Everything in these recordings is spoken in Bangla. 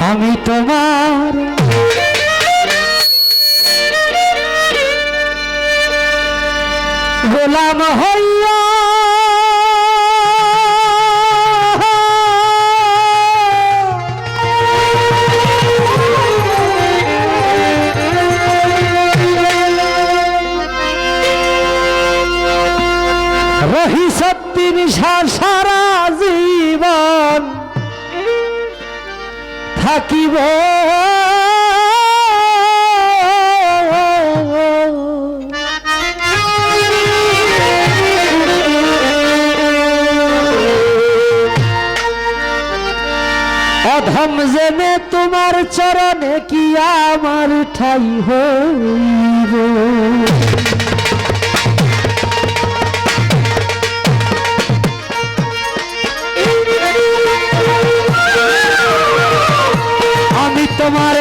আমি তোমার গোলাম হইয়া রহি সত্যি সারা জীবন থাকিব অধম জেনে তোমার চরণে কি আমার ঠাই হইব আমি তোমার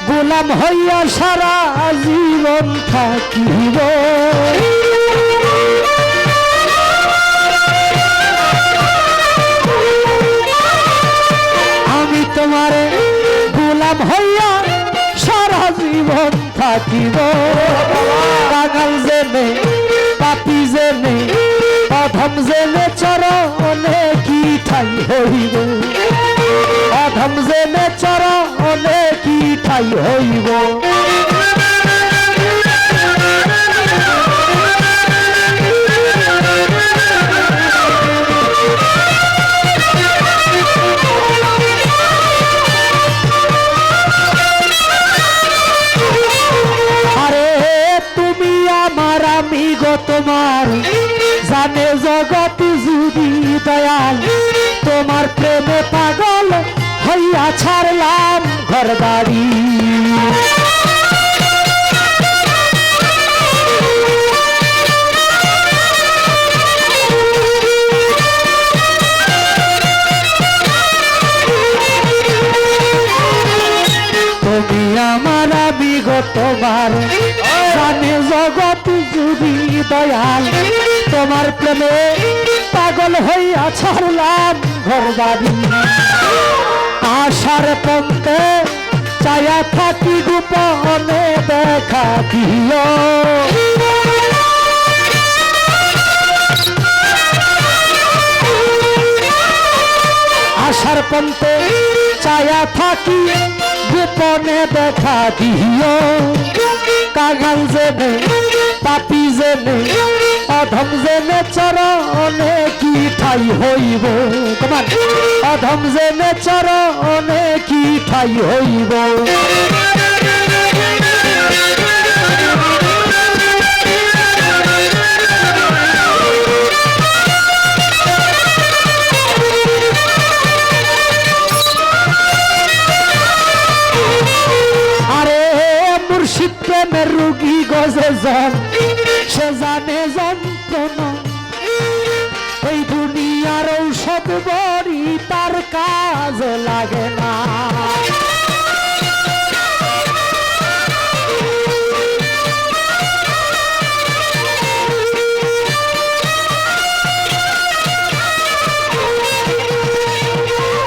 গোলাম হইয়া সারা জীবন থাকিব আমি তোমার গোলাম হইয়া সারা জীবন থাকিব পাগল জেনে পাপী জেনে অধম জেনে চরণে কি ঠাই হইব অধম জেনে চরণে কি ঠাই হইব আরে তুমি আমার আমি গো তোমার জানে জগৎ যদি দয়াল তোমার প্রেমে পাগল হইয়া ছাড়লাম ঘর বাড়ি তুমি আমার বিগতবার জানে জগৎ যদি দয়াল তোমার প্রেমে পাগল হইয়া ছাড়লাম ঘর বাড়ি আশার পন্থে চায়া থাকি গোপনে দেখা দিও আশার পন্থে চায়া থাকি গোপনে দেখা দিও কাগাল জেনে পাপী জেনে অধম জেনে চরণে কি ঠাই হইব তোমার অধম জেনে চরণে কি ঠাই হইব আরে মুর্শিদ প্রেমের রুগী গজে জন সে জানে যন্ত্রণা এই দুনিয়ার ঔষধ বড়ি তার কাজ লাগে না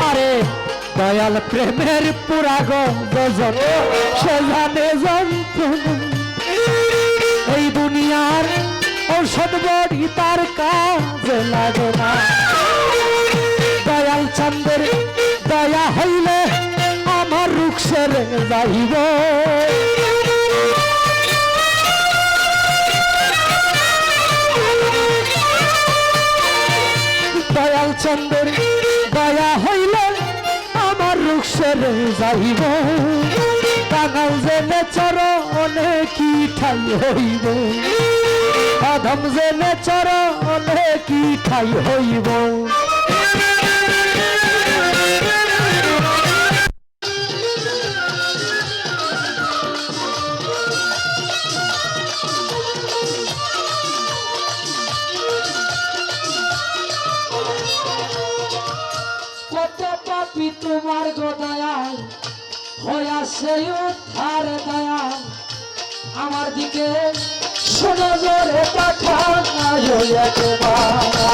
আরে দয়াল প্রেমের পুরা গজন সে জানে যন্ত্রণা এই দুনিয়ার ঔষধ বড়ি তার কাজ লাগে না দয়াল চন্দ্রের দয়া হইলে আমার রুখ সেরে যাইব দয়াল চন্দ্রের দয়া হইলে আমার রুখ সেরে যাইব কাঙাল জেনে চরণে কি ঠাই হইব অধম জেনে চরণে কি ঠাই হইব কত পাপী তোমার গো দয়াল হইয়া সেই উদ্ধার দয়াল আমার দিকে শোনো জোরে পাঠানো একবার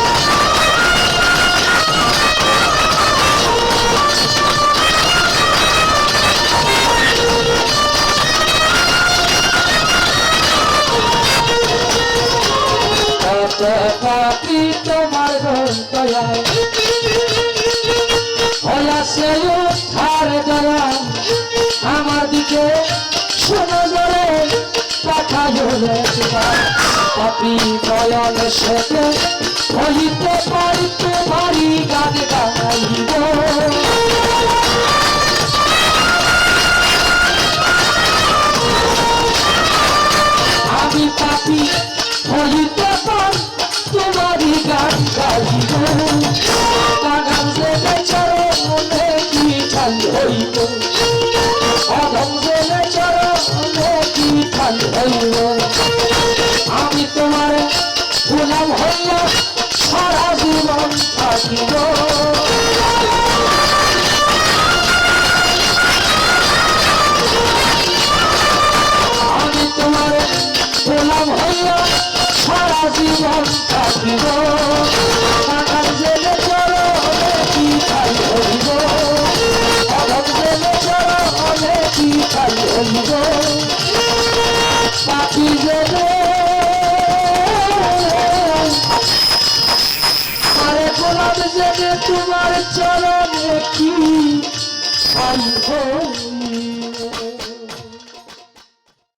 পাপি তোমার দয়ায় হইয়াছে উদ্ধার দয়া আমার দিকে শোনো জোরে পাঠাইও রে পাপি নয়ন সেতে হইতে পারি তোমারি গান গাইব আমি পাপি হইতে পারি তোমারি গান গাইব গান জেলে চরণে কি ঠাল হইব অধম জেলে চরণে কি ঠাল হইব আমি তোমার গোলাম হইয়া সারা জীবন থাকিব আমি তোমার গোলাম হইয়া সারা জীবন থাকিব কাকার জেলে চরণে কি ঠাই হইব অধম জেলে চরণে কি ঠাই হইব পাপি জেলে আরে গোলাম জেলে তোমার চরণে কি ঠাই হইব